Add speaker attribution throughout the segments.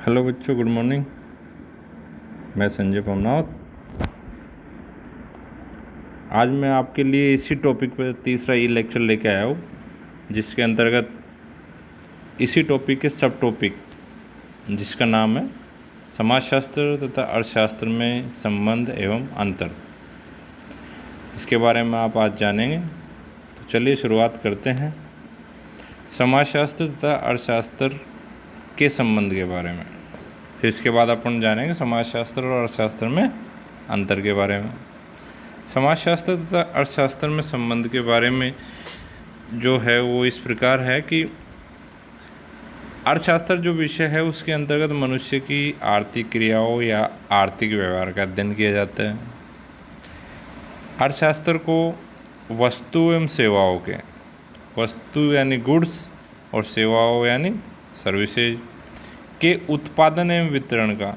Speaker 1: Hello बच्चों, good morning. मैं संजय पमनावत। आज मैं आपके लिए इसी टॉपिक पर तीसरा ई लेक्चर लेके आया हूँ, जिसके अंतर्गत इसी टॉपिक के सब टॉपिक जिसका नाम है समाजशास्त्र तथा अर्थशास्त्र में संबंध एवं अंतर, इसके बारे में आप आज जानेंगे। तो चलिए शुरुआत करते हैं समाजशास्त्र तथा अर्थशास्त्र के संबंध के बारे में। फिर इसके बाद अपन जानेंगे समाजशास्त्र और अर्थशास्त्र में अंतर के बारे में। समाजशास्त्र तथा अर्थशास्त्र में संबंध के बारे में जो है वो इस प्रकार है कि अर्थशास्त्र जो विषय है उसके अंतर्गत मनुष्य की आर्थिक क्रियाओं या आर्थिक व्यवहार का अध्ययन किया जाता है। अर्थशास्त्र को वस्तु एवं सेवाओं के, वस्तु यानी गुड्स और सेवाओं यानी सर्विसेज के उत्पादन एवं वितरण का,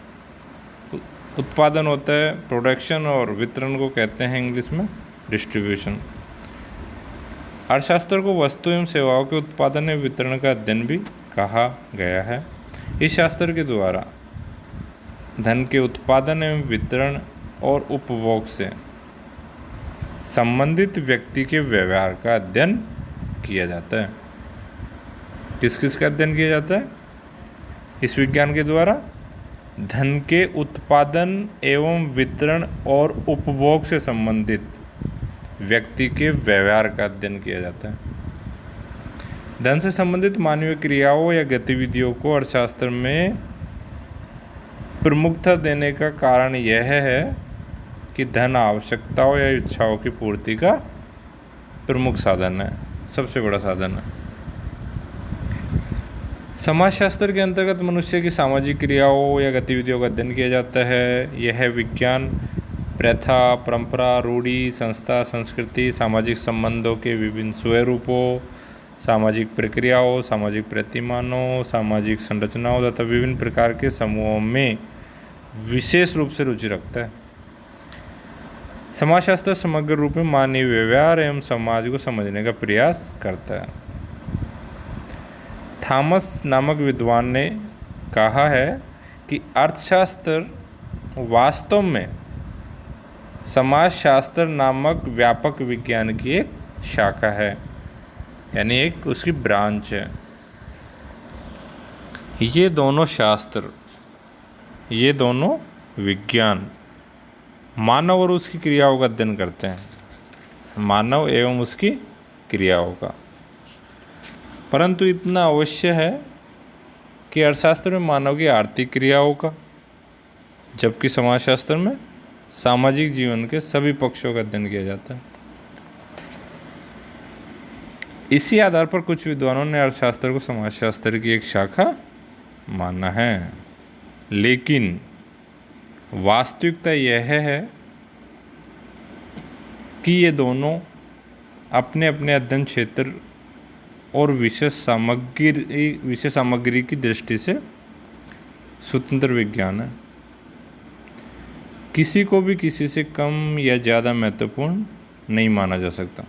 Speaker 1: उत्पादन होता है प्रोडक्शन और वितरण को कहते हैं इंग्लिश में डिस्ट्रीब्यूशन। अर्थशास्त्र को वस्तु एवं सेवाओं के उत्पादन एवं वितरण का अध्ययन भी कहा गया है। इस शास्त्र के द्वारा धन के उत्पादन एवं वितरण और उपभोग से संबंधित व्यक्ति के व्यवहार का अध्ययन किया जाता है। किस किस का अध्ययन किया जाता है? इस विज्ञान के द्वारा धन के उत्पादन एवं वितरण और उपभोग से संबंधित व्यक्ति के व्यवहार का अध्ययन किया जाता है। धन से संबंधित मानवीय क्रियाओं या गतिविधियों को अर्थशास्त्र में प्रमुखता देने का कारण यह है कि धन आवश्यकताओं या इच्छाओं की पूर्ति का प्रमुख साधन है, सबसे बड़ा साधन है। समाजशास्त्र के अंतर्गत मनुष्य की सामाजिक क्रियाओं या गतिविधियों का अध्ययन किया जाता है। यह विज्ञान प्रथा, परंपरा, रूढ़ि, संस्था, संस्कृति, सामाजिक संबंधों के विभिन्न स्वरूपों, सामाजिक प्रक्रियाओं, सामाजिक प्रतिमानों, सामाजिक संरचनाओं तथा विभिन्न प्रकार के समूहों में विशेष रूप से रुचि रखता है। समाजशास्त्र समग्र रूप में मानवीय व्यवहार एवं समाज को समझने का प्रयास करता है। थॉमस नामक विद्वान ने कहा है कि अर्थशास्त्र वास्तव में समाजशास्त्र नामक व्यापक विज्ञान की एक शाखा है, यानी एक उसकी ब्रांच है। ये दोनों शास्त्र, ये दोनों विज्ञान मानव और उसकी क्रियाओं का अध्ययन करते हैं, मानव एवं उसकी क्रियाओं का। परंतु इतना अवश्य है कि अर्थशास्त्र में मानव की आर्थिक क्रियाओं का, जबकि समाजशास्त्र में सामाजिक जीवन के सभी पक्षों का अध्ययन किया जाता है। इसी आधार पर कुछ विद्वानों ने अर्थशास्त्र को समाजशास्त्र की एक शाखा माना है, लेकिन वास्तविकता यह है कि ये दोनों अपने अपने अध्ययन क्षेत्र और विशेष सामग्री की दृष्टि से स्वतंत्र विज्ञान है। किसी को भी किसी से कम या ज़्यादा महत्वपूर्ण नहीं माना जा सकता।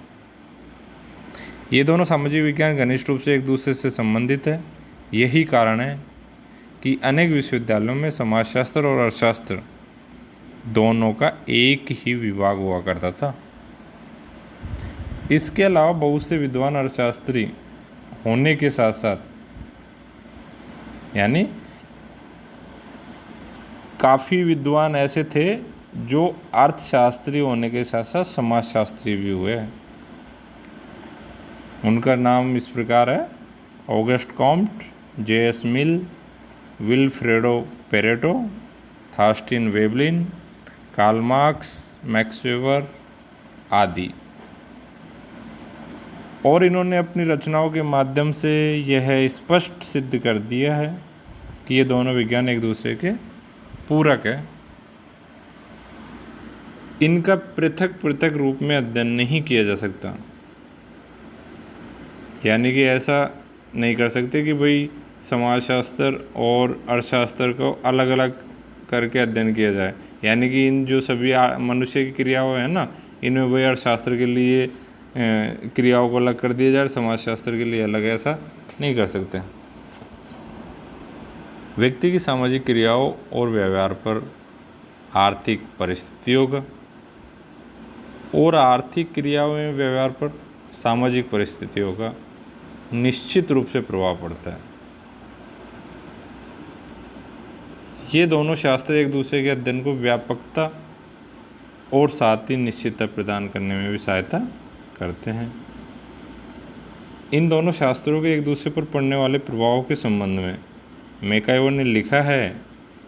Speaker 1: ये दोनों सामाजिक विज्ञान घनिष्ठ रूप से एक दूसरे से संबंधित है। यही कारण है कि अनेक विश्वविद्यालयों में समाजशास्त्र और अर्थशास्त्र दोनों का एक ही विभाग हुआ करता था। इसके अलावा बहुत से विद्वान अर्थशास्त्री होने के साथ साथ, यानी काफ़ी विद्वान ऐसे थे जो अर्थशास्त्री होने के साथ साथ समाजशास्त्री भी हुए। उनका नाम इस प्रकार है: Auguste Comte, J S. Mill, Vilfredo Pareto, Thorstein Veblen, Karl Marx, Max Weber आदि। और इन्होंने अपनी रचनाओं के माध्यम से यह स्पष्ट सिद्ध कर दिया है कि ये दोनों विज्ञान एक दूसरे के पूरक है। इनका पृथक पृथक रूप में अध्ययन नहीं किया जा सकता, यानी कि ऐसा नहीं कर सकते कि भाई समाजशास्त्र और अर्थशास्त्र को अलग अलग करके अध्ययन किया जाए, यानी कि इन जो सभी मनुष्य की क्रियाओं हैं ना, इनमें वही अर्थशास्त्र के लिए क्रियाओं को अलग कर दिया जाए, समाजशास्त्र के लिए अलग, ऐसा नहीं कर सकते। व्यक्ति की सामाजिक क्रियाओं और व्यवहार पर आर्थिक परिस्थितियों का और आर्थिक क्रियाओं एवं व्यवहार पर सामाजिक परिस्थितियों का निश्चित रूप से प्रभाव पड़ता है। ये दोनों शास्त्र एक दूसरे के अध्ययन को व्यापकता और साथ ही निश्चितता प्रदान करने में भी सहायता करते हैं। इन दोनों शास्त्रों के एक दूसरे पर पड़ने वाले प्रभावों के संबंध में मैकाइवर ने लिखा है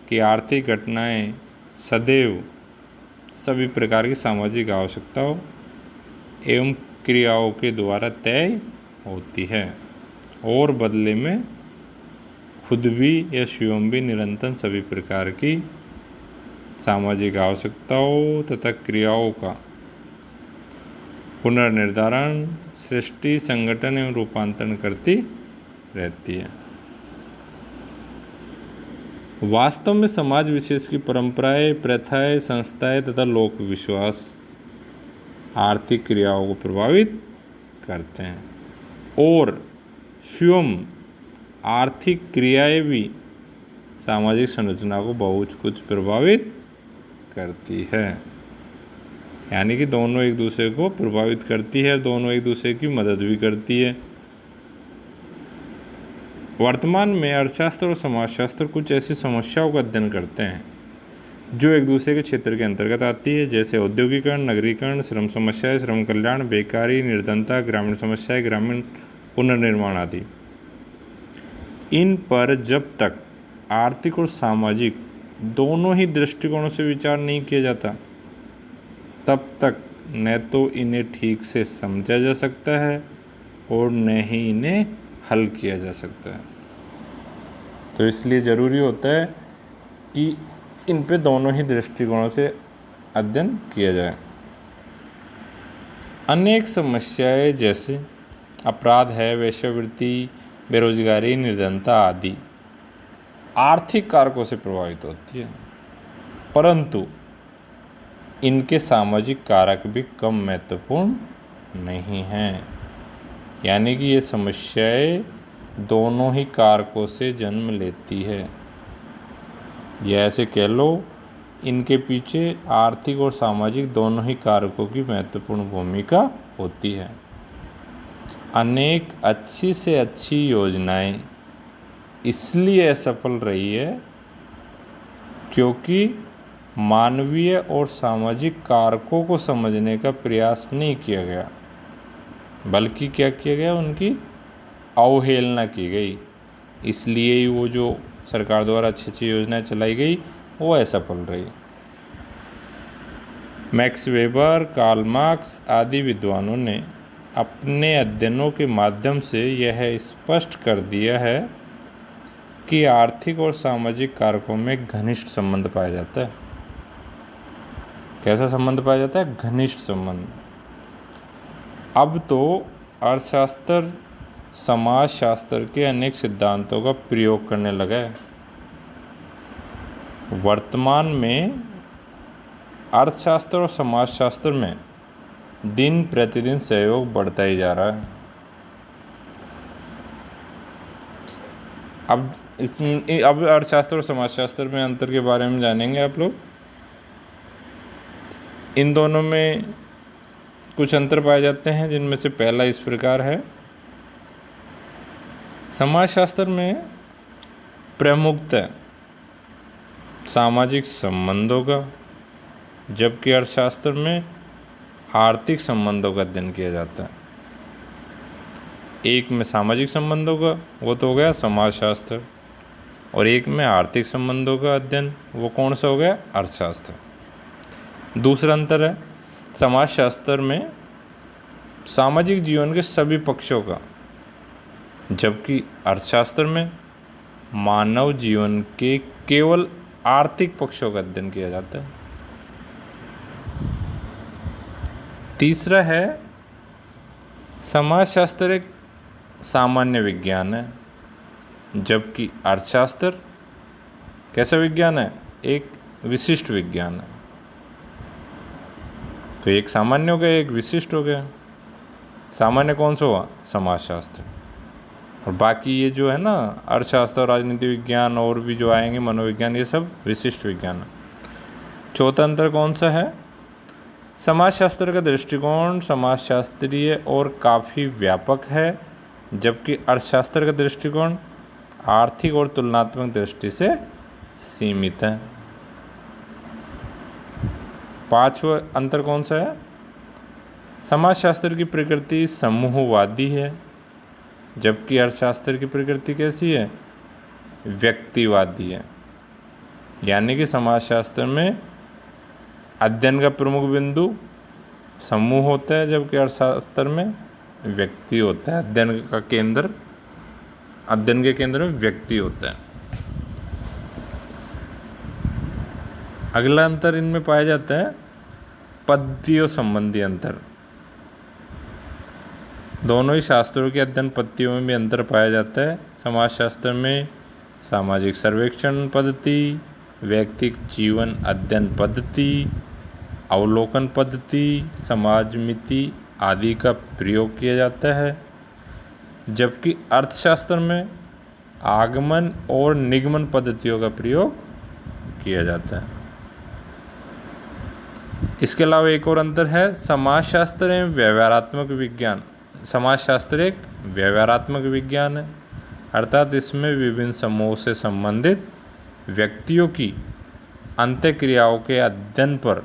Speaker 1: कि आर्थिक घटनाएं सदैव सभी प्रकार की सामाजिक आवश्यकताओं एवं क्रियाओं के द्वारा तय होती है और बदले में खुद भी या स्वयं भी निरंतर सभी प्रकार की सामाजिक आवश्यकताओं तथा क्रियाओं का पुनर्निर्धारण, सृष्टि, संगठन एवं रूपांतरण करती रहती है। वास्तव में समाज विशेष की परंपराएं, प्रथाएं, संस्थाएं तथा लोक विश्वास आर्थिक क्रियाओं को प्रभावित करते हैं और स्वयं आर्थिक क्रियाएं भी सामाजिक संरचना को बहुत कुछ प्रभावित करती है। यानी कि दोनों एक दूसरे को प्रभावित करती है, दोनों एक दूसरे की मदद भी करती है। वर्तमान में अर्थशास्त्र और समाजशास्त्र कुछ ऐसी समस्याओं का अध्ययन करते हैं जो एक दूसरे के क्षेत्र के अंतर्गत आती है, जैसे औद्योगिकरण, नगरीकरण, श्रम समस्याएं, श्रम कल्याण, बेकारी, निर्धनता, ग्रामीण समस्याएं, ग्रामीण पुनर्निर्माण आदि। इन पर जब तक आर्थिक और सामाजिक दोनों ही दृष्टिकोणों से विचार नहीं किया जाता तब तक न तो इन्हें ठीक से समझा जा सकता है और न ही इन्हें हल किया जा सकता है। तो इसलिए ज़रूरी होता है कि इन पे दोनों ही दृष्टिकोणों से अध्ययन किया जाए। अनेक समस्याएं जैसे अपराध है, वेश्यावृत्ति, बेरोजगारी, निर्धनता आदि आर्थिक कारकों से प्रभावित होती है, परंतु इनके सामाजिक कारक भी कम महत्वपूर्ण नहीं हैं। यानी कि ये समस्याएं दोनों ही कारकों से जन्म लेती है, या ऐसे कह लो इनके पीछे आर्थिक और सामाजिक दोनों ही कारकों की महत्वपूर्ण भूमिका होती है। अनेक अच्छी से अच्छी योजनाएं इसलिए असफल रही है क्योंकि मानवीय और सामाजिक कारकों को समझने का प्रयास नहीं किया गया, बल्कि क्या किया गया, उनकी अवहेलना की गई। इसलिए ही वो जो सरकार द्वारा अच्छी अच्छी योजनाएं चलाई गई वो असफल रही। मैक्स वेबर, कार्ल मार्क्स आदि विद्वानों ने अपने अध्ययनों के माध्यम से यह स्पष्ट कर दिया है कि आर्थिक और सामाजिक कारकों में घनिष्ठ संबंध पाया जाता है। कैसा संबंध पाया जाता है? घनिष्ठ संबंध। अब तो अर्थशास्त्र समाजशास्त्र के अनेक सिद्धांतों का प्रयोग करने लगा है। वर्तमान में अर्थशास्त्र और समाजशास्त्र में दिन प्रतिदिन सहयोग बढ़ता ही जा रहा है। अब अर्थशास्त्र और समाजशास्त्र में अंतर के बारे में जानेंगे आप लोग। इन दोनों में कुछ अंतर पाए जाते हैं, जिनमें से पहला इस प्रकार है। समाजशास्त्र में प्रमुखतः सामाजिक संबंधों का, जबकि अर्थशास्त्र में आर्थिक संबंधों का अध्ययन किया जाता है। एक में सामाजिक संबंधों का, वो तो हो गया समाजशास्त्र, और एक में आर्थिक संबंधों का अध्ययन, वो कौन सा हो गया? अर्थशास्त्र। दूसरा अंतर है, समाजशास्त्र में सामाजिक जीवन के सभी पक्षों का, जबकि अर्थशास्त्र में मानव जीवन के केवल आर्थिक पक्षों का अध्ययन किया जाता है। तीसरा है, समाजशास्त्र एक सामान्य विज्ञान है, जबकि अर्थशास्त्र कैसा विज्ञान है? एक विशिष्ट विज्ञान है। तो एक सामान्य हो गया, एक विशिष्ट हो गया। सामान्य कौन सा हुआ? समाजशास्त्र। और बाकी ये जो है ना अर्थशास्त्र और राजनीति विज्ञान और भी जो आएंगे मनोविज्ञान, ये सब विशिष्ट विज्ञान है। चौथा अंतर कौन सा है? समाजशास्त्र का दृष्टिकोण समाजशास्त्रीय और काफ़ी व्यापक है, जबकि अर्थशास्त्र का दृष्टिकोण आर्थिक और तुलनात्मक दृष्टि से सीमित है। पांचवा अंतर कौन सा है? समाजशास्त्र की प्रकृति समूहवादी है, जबकि अर्थशास्त्र की प्रकृति कैसी है? व्यक्तिवादी है। यानी कि समाजशास्त्र में अध्ययन का प्रमुख बिंदु समूह होता है, जबकि अर्थशास्त्र में व्यक्ति होता है। अध्ययन के केंद्र में व्यक्ति होता है। अगला अंतर इनमें पाया जाता है पद्धतियों संबंधी अंतर। दोनों ही शास्त्रों के अध्ययन पद्धतियों में भी अंतर पाया जाता है। समाजशास्त्र में सामाजिक सर्वेक्षण पद्धति, व्यक्तिक जीवन अध्ययन पद्धति, अवलोकन पद्धति, समाजमिति आदि का प्रयोग किया जाता है, जबकि अर्थशास्त्र में आगमन और निगमन पद्धतियों का प्रयोग किया जाता है। इसके अलावा एक और अंतर है समाजशास्त्र एवं व्यवहारात्मक विज्ञान। समाजशास्त्र एक व्यवहारात्मक विज्ञान है, अर्थात इसमें विभिन्न समूहों से संबंधित व्यक्तियों की अंतःक्रियाओं के अध्ययन पर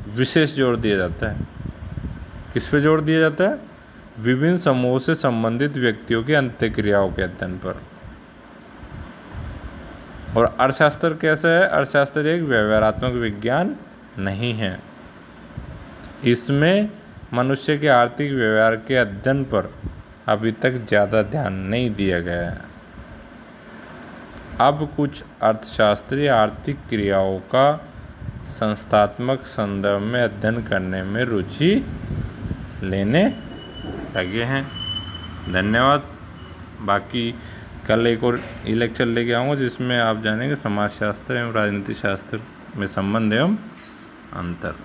Speaker 1: विशेष जोर दिया जाता है। किस पे जोर दिया जाता है? विभिन्न समूहों से संबंधित व्यक्तियों की अंतःक्रियाओं के अध्ययन पर। और अर्थशास्त्र कैसा है? अर्थशास्त्र एक व्यवहारात्मक विज्ञान नहीं है, इसमें मनुष्य के आर्थिक व्यवहार के अध्ययन पर अभी तक ज़्यादा ध्यान नहीं दिया गया है। अब कुछ अर्थशास्त्री आर्थिक क्रियाओं का संस्थात्मक संदर्भ में अध्ययन करने में रुचि लेने लगे हैं। धन्यवाद। बाकी कल एक और लेक्चर लेके आऊँगा जिसमें आप जानेंगे समाजशास्त्र एवं राजनीति शास्त्र में संबंध एवं अंतर।